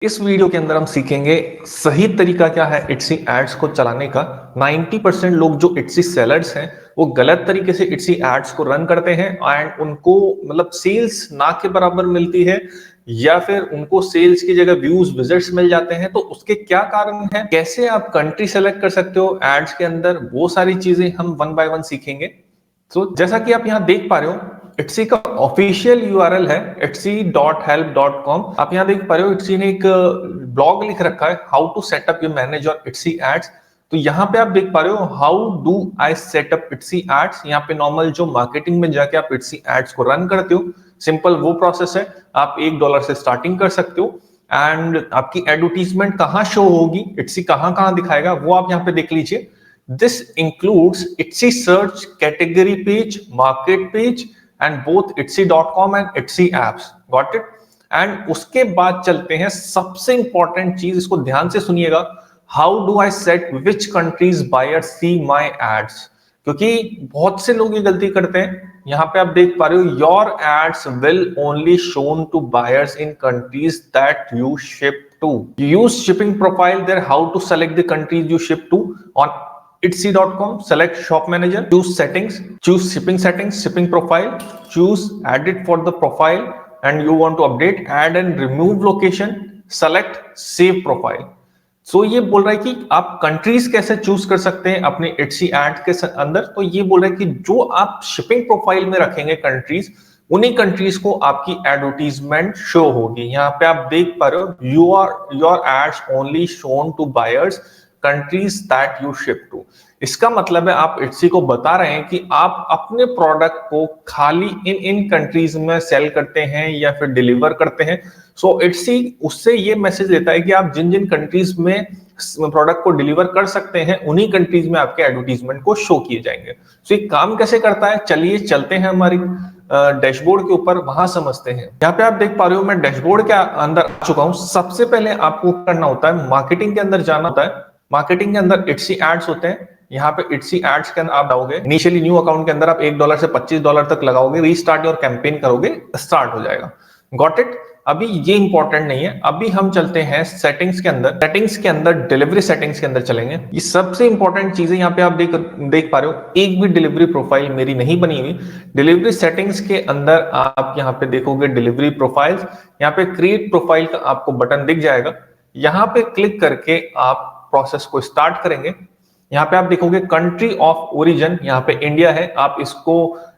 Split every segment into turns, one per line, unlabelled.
इस वीडियो के अंदर हम सीखेंगे सही तरीका क्या है इट्सी एड्स को चलाने का। 90% लोग जो इट्सी सेलर्स हैं वो गलत तरीके से इट्सी एड्स को रन करते हैं एंड उनको मतलब सेल्स ना के बराबर मिलती है या फिर उनको सेल्स की जगह व्यूज विजिट्स मिल जाते हैं। तो उसके क्या कारण है, कैसे आप कंट्री सेलेक्ट कर सकते हो एड्स के अंदर, वो सारी चीजें हम वन बाय वन सीखेंगे। तो जैसा कि आप यहाँ देख पा रहे हो, इट्सी का ऑफिशियल यूआरएल है etsy.help.com। आप यहाँ देख पा रहे हो इट्सी ने एक ब्लॉग लिख रखा है how to set up your manage your Etsy ads. तो यहाँ पे आप देख पा रहे हो how do I set up Etsy ads. यहाँ पे नॉर्मल जो मार्केटिंग में जाके आप इट्सी एड्स को रन करते हो, सिंपल वो प्रोसेस है। आप $1 से स्टार्टिंग कर सकते हो एंड आपकी एडवर्टीजमेंट कहाँ शो होगी, इट्सी कहाँ कहाँ दिखाएगा, वो आप यहाँ पे देख लीजिए। This includes Etsy search, category page, market page, and both Etsy.com and Etsy apps. Got it? And उसके बाद चलते हैं सबसे इंपॉर्टेंट चीज, इसको ध्यान से सुनिएगा। How do I set which countries buyers see my ads? क्योंकि बहुत से लोग ये गलती करते हैं। यहाँ पे आप देख पा रहे हो your ads will only shown to buyers in countries that you ship to. You use shipping profile there. How to select the countries you ship to on Etsy.com, select shop manager, choose settings, choose shipping settings, shipping profile, choose edit for the profile and you want to update, add and remove location, select save profile. सो ये बोल रहा है कि आप countries कैसे choose कर सकते हैं अपने Etsy एड के अंदर। तो ये बोल रहा है कि जो आप शिपिंग प्रोफाइल में रखेंगे कंट्रीज, उन्हीं कंट्रीज को आपकी एडवर्टीजमेंट शो होगी। यहाँ पे आप देख पा रहे हो your ads only shown to buyers countries that you ship to. इसका मतलब है आप इट्सी को बता रहे हैं कि आप अपने प्रोडक्ट को खाली इन कंट्रीज में सेल करते हैं या फिर डिलीवर करते हैं। सो इट्सी उससे ये मैसेज देता है कि आप जिन जिन कंट्रीज में प्रोडक्ट को डिलीवर कर सकते हैं, उन्हीं कंट्रीज में आपके एडवर्टीजमेंट को शो किए जाएंगे। सो ये काम कैसे करता है, चलिए चलते हैं हमारी डैशबोर्ड के ऊपर, वहां समझते हैं। यहाँ पे आप देख पा रहे हो मैं डैशबोर्ड के अंदर आ चुका हूं। सबसे पहले आपको करना होता है मार्केटिंग के अंदर जाना होता है। मार्केटिंग के अंदर इट्सी एड्स होते हैं। यहाँ पे इट्सी एड्स के अंदर आप डालोगे, इनिशियली न्यू अकाउंट के अंदर आप $1 से $25 तक लगाओगे, रीस्टार्ट योर कैंपेन करोगे, स्टार्ट हो जाएगा। Got it? अभी ये इंपॉर्टेंट नहीं है, अभी हम चलते हैं सेटिंग्स के अंदर। सेटिंग्स के अंदर डिलीवरी सेटिंग्स के अंदर चलेंगे। ये सबसे इंपॉर्टेंट चीज है। यहाँ पे आप देख पा रहे हो एक भी डिलीवरी प्रोफाइल मेरी नहीं बनी हुई। डिलीवरी सेटिंग्स के अंदर आप यहाँ पे देखोगे डिलीवरी प्रोफाइल्स, यहाँ पे क्रिएट प्रोफाइल का आपको बटन दिख जाएगा। यहाँ पे क्लिक करके आप प्रोसेस को स्टार्ट करेंगे। यहाँ पे आप देखोगे कंट्री ऑफ ओरिजिन, यहाँ पे इंडिया है। आप इसको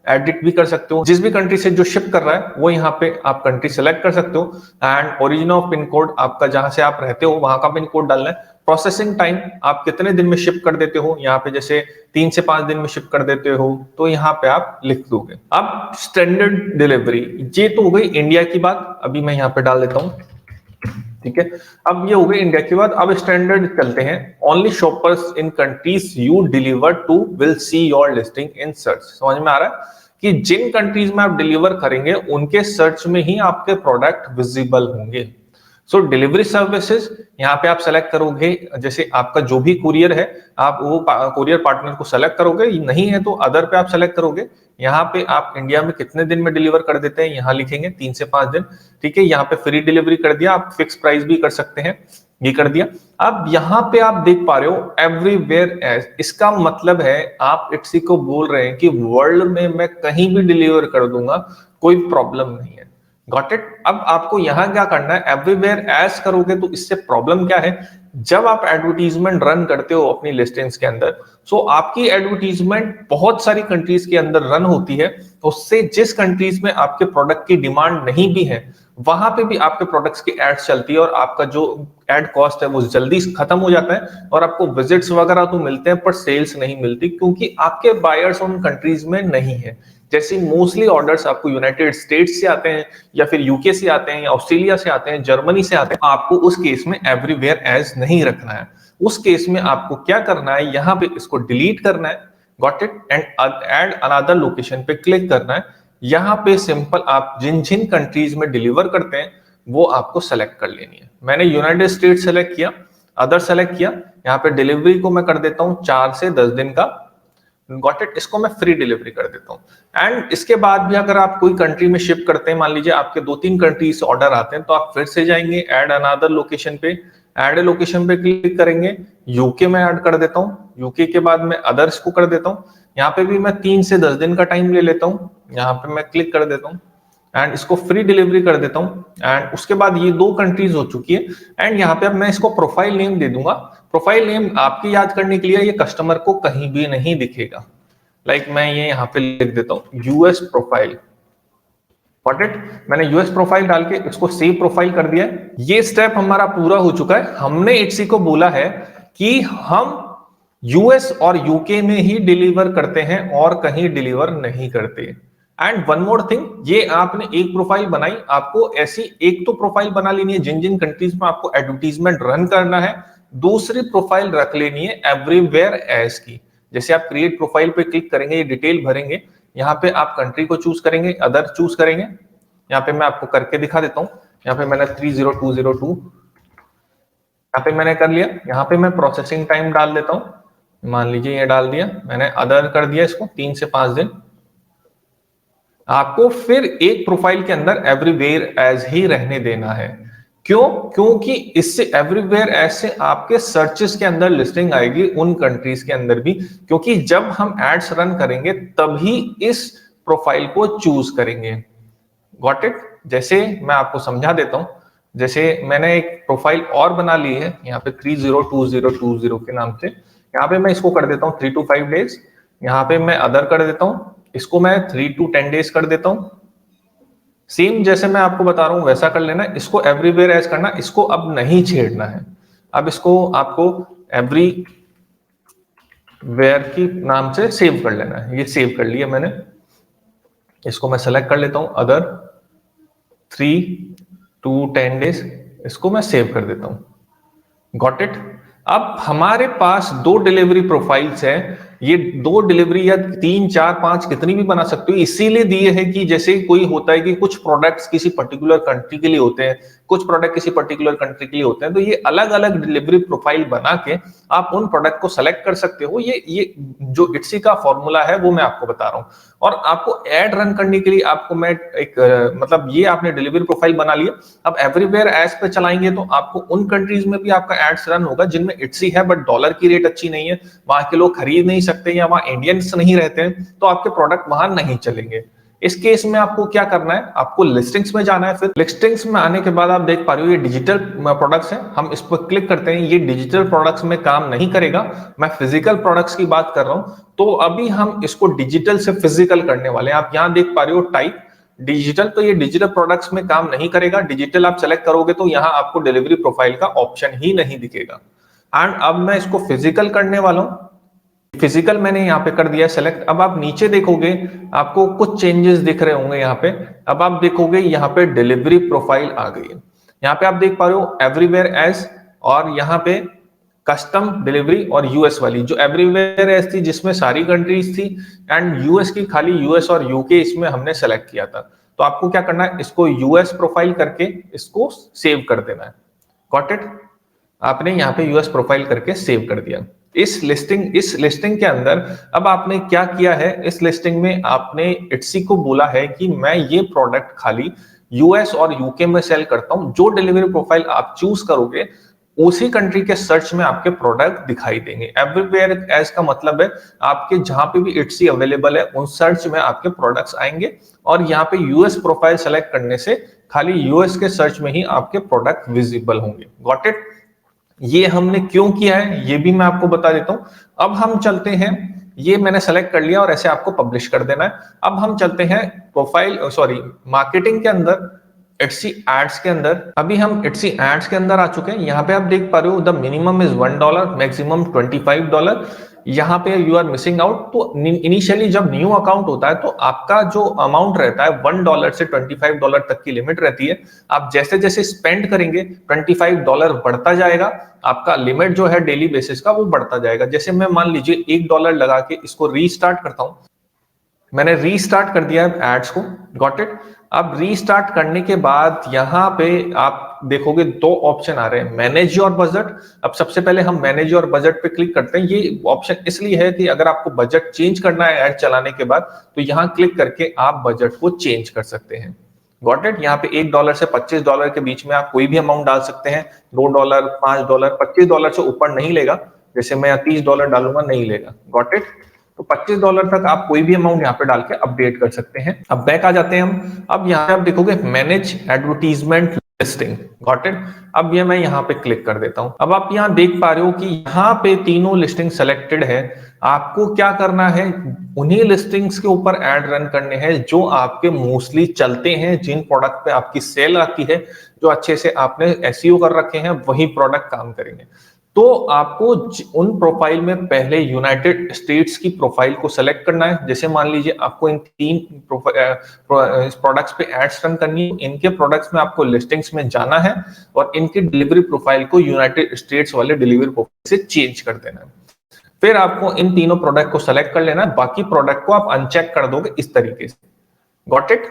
एडिट भी कर सकते हो, जिस भी कंट्री से जो शिप कर रहा है वो यहाँ पे आप कंट्री सेलेक्ट कर सकते हो। And origin of pin code, आपका जहां से आप रहते हो वहां का पिन कोड डालना है। प्रोसेसिंग टाइम, आप कितने दिन में शिप कर देते हो, यहाँ पे जैसे 3 से 5 दिन में शिप कर देते हो तो यहाँ पे आप लिख दोगे। अब स्टैंडर्ड डिलीवरी, ये तो हो गई इंडिया की बात, अभी मैं यहाँ पे डाल देता हूँ। ठीक है, अब ये हो गई इंडिया के बाद। अब स्टैंडर्ड चलते हैं। Only shoppers in countries you deliver to will see your listing in search. समझ में आ रहा है कि जिन कंट्रीज में आप डिलीवर करेंगे उनके सर्च में ही आपके प्रोडक्ट विजिबल होंगे। सो डिलीवरी सर्विसेज, यहाँ पे आप सेलेक्ट करोगे, जैसे आपका जो भी कुरियर है आप वो कुरियर पार्टनर को सेलेक्ट करोगे, नहीं है तो अदर पे आप सेलेक्ट करोगे। यहाँ पे आप इंडिया में कितने दिन में डिलीवर कर देते हैं यहाँ लिखेंगे 3 से 5 दिन। ठीक है, यहाँ पे फ्री डिलीवरी कर दिया, आप फिक्स प्राइस भी कर सकते हैं, ये कर दिया। अब यहाँ पे आप देख पा रहे हो एवरीवेयर एज, इसका मतलब है आप इट्सी को बोल रहे हैं कि वर्ल्ड में मैं कहीं भी डिलीवर कर दूंगा, कोई प्रॉब्लम नहीं है। Got it? अब आपको यहां क्या करना है, एवरीवेयर एज करोगे तो इससे प्रॉब्लम क्या है, जब आप एडवर्टीजमेंट रन करते हो अपनी लिस्टिंग्स के अंदर, सो आपकी एडवर्टीजमेंट बहुत सारी कंट्रीज के अंदर रन होती है। उससे जिस कंट्रीज में आपके प्रोडक्ट की डिमांड नहीं भी है वहां पे भी आपके प्रोडक्ट्स की एड्स चलती है और आपका जो एड कॉस्ट है वो जल्दी खत्म हो जाता है और आपको विजिट्स वगैरह तो मिलते हैं पर सेल्स नहीं मिलती, क्योंकि आपके बायर्स उन कंट्रीज में नहीं है। जैसे मोस्टली ऑर्डर्स आपको यूनाइटेड स्टेट्स से आते हैं या फिर यूके से आते हैं या ऑस्ट्रेलिया से आते हैं, जर्मनी से आते हैं, आपको उस केस में एवरीवेयर एज नहीं रखना है। उस केस में आपको क्या करना है, यहाँ पे इसको डिलीट करना है। Got it? And add another location पे क्लिक करना है। यहाँ पे सिंपल आप जिन जिन कंट्रीज में डिलीवर करते हैं वो आपको सेलेक्ट कर लेनी है। मैंने यूनाइटेड स्टेट्स सेलेक्ट किया, अदर सेलेक्ट किया। यहाँ पे डिलीवरी को मैं कर देता हूँ 4 से 10 दिन का। गॉट इट, इसको मैं फ्री डिलीवरी कर देता हूँ। एंड इसके बाद भी अगर आप कोई कंट्री में शिप करते हैं, मान लीजिए आपके 2-3 कंट्री से ऑर्डर आते हैं, तो आप फिर से जाएंगे ऐड अनदर लोकेशन पे, ऐड ए लोकेशन पे क्लिक करेंगे, यूके में ऐड कर देता हूँ, यूके के बाद मैं अदर्स को कर देता हूँ, यहाँ पे भी मैं 3 से 10 दिन का टाइम ले लेता हूँ, यहाँ पे मैं क्लिक कर देता हूँ एंड इसको फ्री डिलीवरी कर देता हूँ। एंड उसके बाद ये 2 कंट्रीज हो चुकी है। एंड यहाँ पे अब मैं इसको प्रोफाइल नेम दे दूंगा। प्रोफाइल नेम आपकी याद करने के लिए, ये कस्टमर को कहीं भी नहीं दिखेगा। लाइक मैं ये यहाँ पे लिख देता हूँ यूएस प्रोफाइल, गॉट इट। मैंने यूएस प्रोफाइल डाल के इसको सेव प्रोफाइल कर दिया है। ये स्टेप हमारा पूरा हो चुका है। हमने इट्सी को बोला है कि हम यूएस और यूके में ही डिलीवर करते हैं और कहीं डिलीवर नहीं करते। एंड वन मोर थिंग, ये आपने एक प्रोफाइल बनाई, आपको ऐसी एक तो प्रोफाइल बना लेनी है जिन जिन कंट्रीज में आपको एडवर्टीजमेंट रन करना है, दूसरी प्रोफाइल रख लेनी है एवरीवेयर एज की। जैसे आप क्रिएट प्रोफाइल पे क्लिक करेंगे, ये डिटेल भरेंगे, यहाँ पे आप कंट्री को चूज करेंगे, अदर चूज करेंगे। यहाँ पे मैं आपको करके दिखा देता हूँ। यहाँ पे मैंने 30202 यहाँ पे मैंने कर लिया। यहाँ पे मैं प्रोसेसिंग टाइम डाल देता हूँ, मान लीजिए ये डाल दिया मैंने, अदर कर दिया इसको 3 से 5 दिन। आपको फिर एक प्रोफाइल के अंदर एवरीवेयर एज ही रहने देना है। क्यों? क्योंकि इससे एवरीवेयर एज से आपके सर्चेस के अंदर लिस्टिंग आएगी उन कंट्रीज के अंदर भी, क्योंकि जब हम एड्स रन करेंगे तभी इस प्रोफाइल को चूज करेंगे। Got it? जैसे मैं आपको समझा देता हूं, जैसे मैंने एक प्रोफाइल और बना ली है यहाँ पे 302020 के नाम से। यहाँ पे मैं इसको कर देता हूँ 3 to 5 डेज। यहाँ पे मैं अदर कर देता हूँ, इसको मैं 3 to 10 डेज कर देता हूँ। सेम जैसे मैं आपको बता रहा हूं वैसा कर लेना। इसको एवरीवेयर एज करना, इसको अब नहीं छेड़ना है। अब इसको आपको एवरीवेयर की नाम से सेव कर लेना है। ये सेव कर लिया मैंने। इसको मैं सेलेक्ट कर लेता हूं, अदर 3 to 10 डेज, इसको मैं सेव कर देता हूं। Got it? अब हमारे पास 2 डिलीवरी प्रोफाइल्स हैं। ये 2 डिलीवरी या 3, 4, 5 कितनी भी बना सकते हो। इसीलिए दिए हैं कि जैसे कोई होता है कि कुछ प्रोडक्ट्स किसी पर्टिकुलर कंट्री के लिए होते हैं, कुछ प्रोडक्ट किसी पर्टिकुलर कंट्री के लिए होते हैं, तो ये अलग अलग डिलीवरी प्रोफाइल बना के आप उन प्रोडक्ट को सेलेक्ट कर सकते हो। ये जो इट्सी का फॉर्मूला है वो मैं आपको बता रहा हूँ। और आपको एड रन करने के लिए आपको मैं एक मतलब ये आपने डिलीवरी प्रोफाइल बना लिया। अब एवरीवेयर एड्स पे चलाएंगे तो आपको उन कंट्रीज में भी आपका एड्स रन होगा जिनमें इट्सी है बट डॉलर की रेट अच्छी नहीं है, वहां के लोग खरीद नहीं सकते या वहां इंडियंस नहीं रहते हैं, तो आपके प्रोडक्ट वहां नहीं चलेंगे। इस केस में आपको क्या करना है, आपको लिस्टिंग्स में जाना है। फिर लिस्टिंग्स में आने के बाद आप देख पा रहे हो ये डिजिटल प्रोडक्ट्स हैं। हम इस पर क्लिक करते हैं। ये डिजिटल प्रोडक्ट्स में काम नहीं करेगा, मैं फिजिकल प्रोडक्ट्स की बात कर रहा हूं। तो अभी हम इसको डिजिटल से फिजिकल करने वाले हैं। आप यहां देख पा रहे हो टाइप डिजिटल, तो ये डिजिटल प्रोडक्ट्स में काम नहीं करेगा। डिजिटल आप सेलेक्ट करोगे तो यहाँ आपको डिलीवरी प्रोफाइल का ऑप्शन ही नहीं दिखेगा। एंड अब मैं इसको फिजिकल करने वाला हूं। फिजिकल मैंने यहाँ पे कर दिया सेलेक्ट। अब आप नीचे देखोगे आपको कुछ चेंजेस दिख रहे होंगे यहाँ पे। अब आप देखोगे यहाँ पे डिलीवरी प्रोफाइल आ गई है। यहाँ पे आप देख पा रहे हो एवरीवेयर एज, और यहाँ पे कस्टम डिलीवरी और यूएस वाली। जो एवरीवेयर एज थी जिसमें सारी कंट्रीज थी, एंड यूएस की खाली यूएस और यूके इसमें हमने सेलेक्ट किया था। तो आपको क्या करना है, इसको यूएस प्रोफाइल करके इसको सेव कर देना है। Got it? आपने यहाँ पे यूएस प्रोफाइल करके सेव कर दिया। इस लिस्टिंग के अंदर अब आपने क्या किया है, इस लिस्टिंग में आपने इट्सी को बोला है कि मैं ये प्रोडक्ट खाली यूएस और यूके में सेल करता हूं। जो डिलीवरी प्रोफाइल आप चूज करोगे उसी कंट्री के सर्च में आपके प्रोडक्ट दिखाई देंगे। एवरीवेयर एज का मतलब है आपके जहां पे भी इट्सी अवेलेबल है उन सर्च में आपके प्रोडक्ट्स आएंगे, और यहाँ पे यूएस प्रोफाइल सेलेक्ट करने से खाली यूएस के सर्च में ही आपके प्रोडक्ट विजिबल होंगे। Got it? ये हमने क्यों किया है ये भी मैं आपको बता देता हूं। अब हम चलते हैं, ये मैंने सेलेक्ट कर लिया और ऐसे आपको पब्लिश कर देना है। अब हम चलते हैं मार्केटिंग के अंदर, इट्सी एड्स के अंदर। अभी हम इट्सी एड्स के अंदर आ चुके हैं। यहाँ पे आप देख पा रहे हो द मिनिमम इज $1, मैक्सिमम $25। यहाँ पे यू आर मिसिंग आउट। तो इनिशियली जब न्यू अकाउंट होता है तो आपका जो अमाउंट रहता है $1 से $25 तक की लिमिट रहती है। आप जैसे जैसे स्पेंड करेंगे $25 बढ़ता जाएगा, आपका लिमिट जो है डेली बेसिस का वो बढ़ता जाएगा। जैसे मैं मान लीजिए $1 लगा के इसको रीस्टार्ट करता हूं। मैंने रीस्टार्ट कर दिया है एड्स को। Got it? अब रीस्टार्ट करने के बाद यहाँ पे आप देखोगे दो ऑप्शन आ रहे हैं, मैनेज योर बजट। अब सबसे पहले हम मैनेज योर बजट पे क्लिक करते हैं। ये ऑप्शन इसलिए है कि अगर आपको बजट चेंज करना है ऐड चलाने के बाद, तो यहाँ क्लिक करके आप बजट को चेंज कर सकते हैं। Got it? यहाँ पे $1 से $25 के बीच में आप कोई भी अमाउंट डाल सकते हैं। $2, $5, $25 से ऊपर नहीं लेगा। जैसे मैं $30 डालूंगा, नहीं लेगा। Got it? तो $25 तक आप कोई भी अमाउंट यहाँ पे डाल के अपडेट कर सकते हैं। अब बैक आ जाते हैं हम। अब यहाँ पे आप देखोगे manage advertisement listing. Got it? अब ये मैं यहाँ पे क्लिक कर देता हूं। अब आप यहाँ देख पा रहे हो कि यहाँ पे तीनों लिस्टिंग सेलेक्टेड है। आपको क्या करना है, उन्हीं लिस्टिंग्स के ऊपर एड रन करने हैं जो आपके मोस्टली चलते हैं, जिन प्रोडक्ट पे आपकी सेल आती है, जो अच्छे से आपने एसईओ कर रखे हैं, वही प्रोडक्ट काम करेंगे। तो आपको उन प्रोफाइल में पहले यूनाइटेड स्टेट्स की प्रोफाइल को सेलेक्ट करना है। जैसे मान लीजिए आपको इन 3 प्रोडक्ट्स पे एड्स रन करनी है, इनके प्रोडक्ट्स में आपको लिस्टिंग्स में जाना है और इनकी डिलीवरी प्रोफाइल को यूनाइटेड स्टेट्स वाले डिलीवरी प्रोफाइल से चेंज कर देना है। फिर आपको इन तीनों प्रोडक्ट को सेलेक्ट कर लेना है, बाकी प्रोडक्ट को आप अनचेक कर दोगे इस तरीके से। Got it?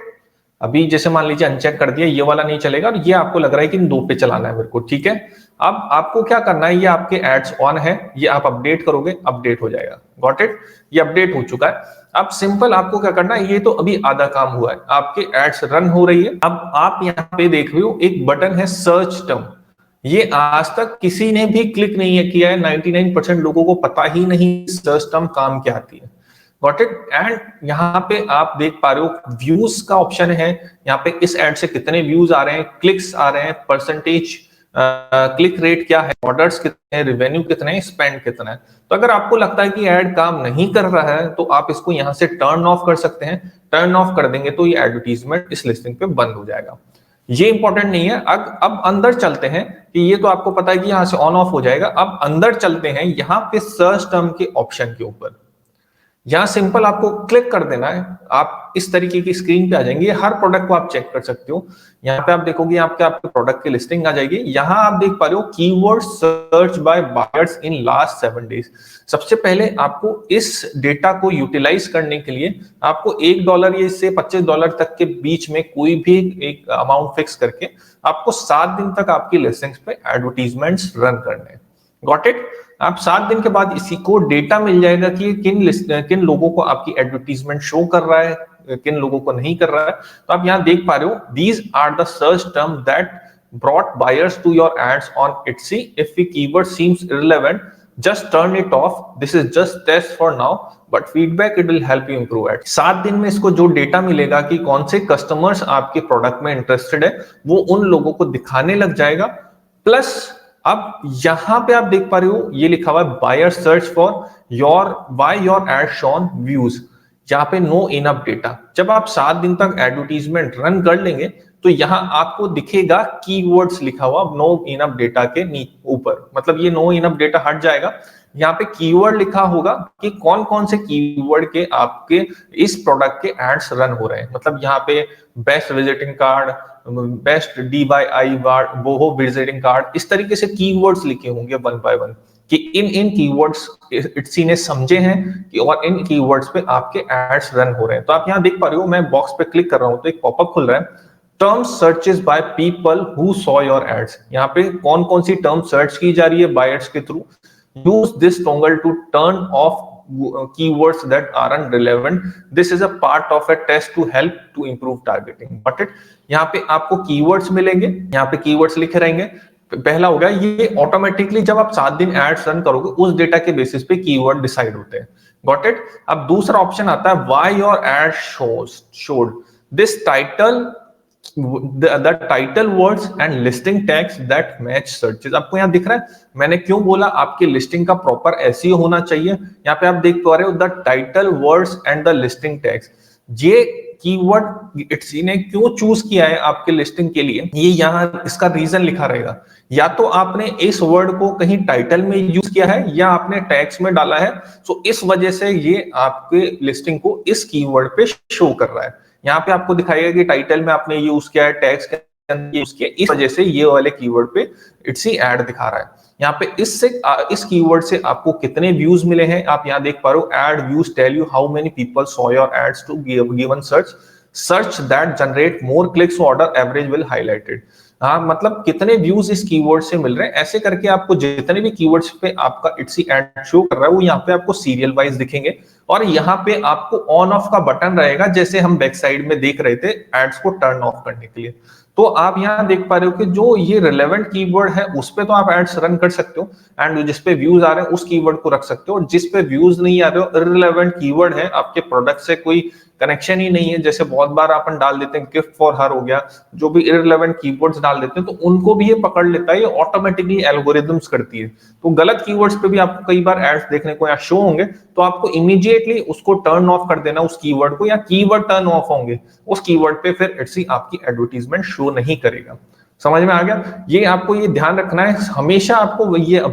अभी जैसे मान लीजिए अनचेक कर दिया, ये वाला नहीं चलेगा और ये आपको लग रहा है कि इन 2 पे चलाना है मेरे को, ठीक है। अब आपको क्या करना है, ये आपके एड्स ऑन है, ये आप अपडेट करोगे, अपडेट हो जाएगा। Got it? ये अपडेट हो चुका है। अब सिंपल आपको क्या करना है, ये तो अभी आधा काम हुआ है, आपके एड्स रन हो रही है। अब आप यहाँ पे देख रहे हो एक बटन है सर्च टर्म। ये आज तक किसी ने भी क्लिक नहीं किया है, 99% लोगों को पता ही नहीं सर्च टर्म काम क्या आती है। Got it? एंड यहाँ पे आप देख पा रहे हो व्यूज का ऑप्शन है। यहाँ पे इस एड से कितने व्यूज आ रहे हैं, क्लिक्स आ रहे हैं, परसेंटेज क्लिक रेट क्या है, ऑर्डर्स कितने हैं, रेवेन्यू कितने हैं, स्पेंड कितना है। तो अगर आपको लगता है कि ऐड काम नहीं कर रहा है तो आप इसको यहाँ से टर्न ऑफ कर सकते हैं। टर्न ऑफ कर देंगे तो ये एडवर्टीजमेंट इस लिस्टिंग पे बंद हो जाएगा। ये इंपॉर्टेंट नहीं है। अब अंदर चलते हैं कि ये तो आपको पता है कि यहाँ से ऑन ऑफ हो जाएगा। अब अंदर चलते हैं यहाँ पे सर्च टर्म के ऑप्शन के ऊपर। यहां सिंपल आपको क्लिक कर देना है, आप इस तरीके की स्क्रीन पे आ जाएंगे। हर प्रोडक्ट को आप चेक कर सकते हो। यहाँ पे आप देखोगे आपके प्रोडक्ट की लिस्टिंग आ जाएगी। यहाँ आप देख पा रहे हो keyword search by buyers in last 7 days. सबसे पहले आपको इस डेटा को यूटिलाइज करने के लिए आपको $1 या इससे $25 तक के बीच में कोई भी एक अमाउंट फिक्स करके आपको 7 दिन तक आपकी लिस्टिंग्स पे एडवर्टीजमेंट्स रन करने हैं। Got it? आप 7 दिन के बाद इसी को डेटा मिल जाएगा कि किन लोगों को आपकी एडवर्टीजमेंट शो कर रहा है, किन लोगों को नहीं कर रहा है। तो आप यहाँ देख पा रहे हो, these are the search term that brought buyers to your ads on Etsy. If the keyword seems irrelevant, just turn it off. This is just test for now, but feedback it will help you improve it. 7 दिन में इसको जो data मिलेगा कि कौन से customers आपके product में इंटरेस्टेड है, वो उन लोगों को दिखाने लग जाएगा। प्लस अब यहां पे आप देख पा रहे हो ये लिखा हुआ है buyer search for by your ad shown views. यहाँ पे नो इनफ डेटा। जब आप 7 दिन तक एडवर्टीजमेंट रन कर लेंगे तो यहाँ आपको दिखेगा कीवर्ड्स लिखा हुआ नो इनफ डेटा के ऊपर, मतलब ये नो इनफ डेटा हट जाएगा। यहाँ पे कीवर्ड लिखा होगा कि कौन कौन से कीवर्ड के आपके इस प्रोडक्ट के एड्स रन हो रहे हैं। मतलब यहाँ पे best visiting card, best DIY boho visiting card, इस तरीके से कीवर्ड्स लिखे होंगे 1 by 1 कि इन कीवर्ड्स Etsy ने समझे हैं कि और इन कीवर्ड्स पे आपके एड्स रन हो रहे हैं। तो आप यहाँ देख पा रहे हो, मैं बॉक्स पे क्लिक कर रहा हूं तो एक पॉपअप खुल रहा है, term searches by people who saw your ads. यहाँ पे कौन कौन सी टर्म सर्च की जा रही है बायर्स के थ्रू। Use this toggle to turn off keywords that aren't relevant. This is a part of a test to help to improve targeting. Got it? यहाँ पे आपको keywords मिलेंगे, यहाँ पे keywords लिखे रहेंगे। पहला हो गया, ये ऑटोमेटिकली जब आप 7 दिन एड्स रन करोगे उस डेटा के बेसिस पे कीवर्ड डिसाइड होते हैं। Got it? अब दूसरा ऑप्शन आता है why your add showed this title the title words and listing tags that match searches। आपको यहाँ दिख रहा है मैंने क्यों बोला आपकी लिस्टिंग का प्रॉपर SEO होना चाहिए। यहाँ पे आप देख पा रहे हो the title words and the listing tags. ये कीवर्ड Etsy ने क्यों चूज किया है आपके लिस्टिंग के लिए, ये यहाँ इसका रीजन लिखा रहेगा। या तो आपने इस वर्ड को कहीं टाइटल में यूज किया है या आपने टैग्स में डाला है, सो इस वजह से ये आपके लिस्टिंग को इस कीवर्ड पे शो कर रहा है। यहाँ पे आपको दिखाएगा कि टाइटल में आपने यूज किया है, टैग्स के अंदर यूज किया, इस वजह से ये वाले कीवर्ड पे Etsy ऐड दिखा रहा है। यहाँ पे इस कीवर्ड से आपको कितने व्यूज मिले हैं आप यहाँ देख पा रहे हो। Ad views tell you how many people saw your ads to given search that generate more clicks order average will highlighted. हाँ, मतलब कितने व्यूज इस कीवर्ड से मिल रहे हैं, ऐसे करके आपको जितने भी कीवर्ड्स पे आपका इट्सी एड शो कर रहा है वो यहाँ पे आपको सीरियल वाइज दिखेंगे। और यहाँ पे आपको ऑन ऑफ का बटन रहेगा, जैसे हम बैक साइड में देख रहे थे एड्स को टर्न ऑफ करने के लिए। तो आप यहाँ देख पा रहे हो कि जो ये रिलेवेंट कीवर्ड है उस पे तो आप एड्स रन कर सकते हो, एंड जिस पे व्यूज आ रहे हैं उस कीवर्ड को रख सकते हो, और जिस पे व्यूज नहीं आ रहे हो, इररिलेवेंट कीवर्ड है, आपके प्रोडक्ट से कोई कनेक्शन ही नहीं है, जैसे बहुत बार अपन डाल देते हैं गिफ्ट फॉर हर हो गया, जो भी इररिलेवेंट कीवर्ड्स डाल देते हैं तो उनको भी ये पकड़ लेता है, ये ऑटोमेटिकली एल्गोरिदम्स करती है। तो गलत कीवर्ड्स पे भी आपको कई बार एड्स देखने को यहाँ शो होंगे, तो आपको इमीडिएटली उसको टर्न ऑफ कर देना उस कीवर्ड को, या कीवर्ड टर्न ऑफ होंगे उस कीवर्ड पे, फिर इट्सी आपकी एडवर्टीजमेंट शो नहीं करेगा। समझ में आ गया? ये आपको ये ध्यान रखना है हमेशा, आपको ये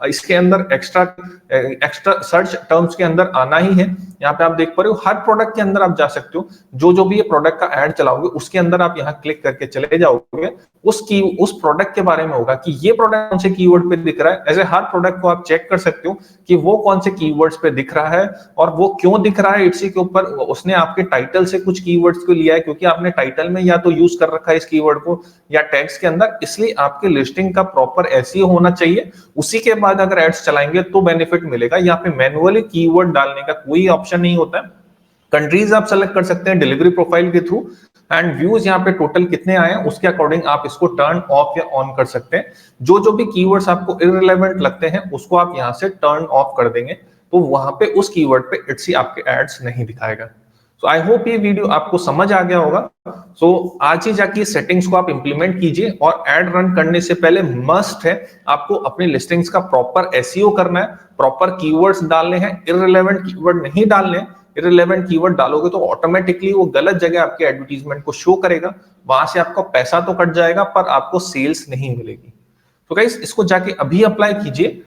इसके अंदर एक्स्ट्रा सर्च टर्म्स के अंदर आना ही है। यहाँ पे आप देख पा रहे हो हर प्रोडक्ट के अंदर आप जा सकते हो, जो भी ये प्रोडक्ट का ऐड चलाओगे उसके अंदर आप यहाँ क्लिक करके चले जाओगे, उस प्रोडक्ट के बारे में होगा कि ये प्रोडक्ट कौन से कीवर्ड पे दिख रहा है। ऐसे हर प्रोडक्ट को आप चेक कर सकते हो कि वो कौन से कीवर्ड्स पे दिख रहा है, और वो क्यों दिख रहा है इट्सी के ऊपर। उसने आपके टाइटल से कुछ कीवर्ड्स को लिया है, क्योंकि आपने टाइटल में या तो यूज कर रखा है इस कीवर्ड को या टैग्स के अंदर, इसलिए आपकी लिस्टिंग का प्रॉपर ऐसे ही होना चाहिए। उसी के बाद अगर एड्स चलाएंगे तो बेनिफिट मिलेगा। यहाँ पे मैन्युअली कीवर्ड डालने का कोई ऑप्शन नहीं होता है। कंट्रीज आप सेलेक्ट कर सकते हैं डिलीवरी प्रोफाइल के थ्रू, एंड व्यूज यहाँ पे टोटल कितने आए हैं उसके अकॉर्डिंग आप इसको टर्न ऑफ या ऑन कर सकते हैं। जो भी कीवर्ड्स आपको इररिलेवेंट लगते हैं उसको आप यहाँ से टर्न ऑफ कर देंगे, तो वहां पे उस कीवर्ड पे इट्सी आपके एड्स नहीं दिखाएगा। सो आई होप ये वीडियो आपको समझ आ गया होगा। सो आज ही जाके सेटिंग्स को आप इंप्लीमेंट कीजिए, और एड रन करने से पहले मस्ट है आपको अपनी लिस्टिंग्स का प्रॉपर एसईओ करना है, प्रॉपर कीवर्ड्स डालने हैं, इररिलेवेंट कीवर्ड नहीं डालने हैं। इररिलेवेंट कीवर्ड डालोगे तो ऑटोमेटिकली वो गलत जगह आपके एडवर्टीजमेंट को शो करेगा, वहां से आपका पैसा तो कट जाएगा पर आपको सेल्स नहीं मिलेगी। तो गाइस इसको जाके अभी अप्लाई कीजिए।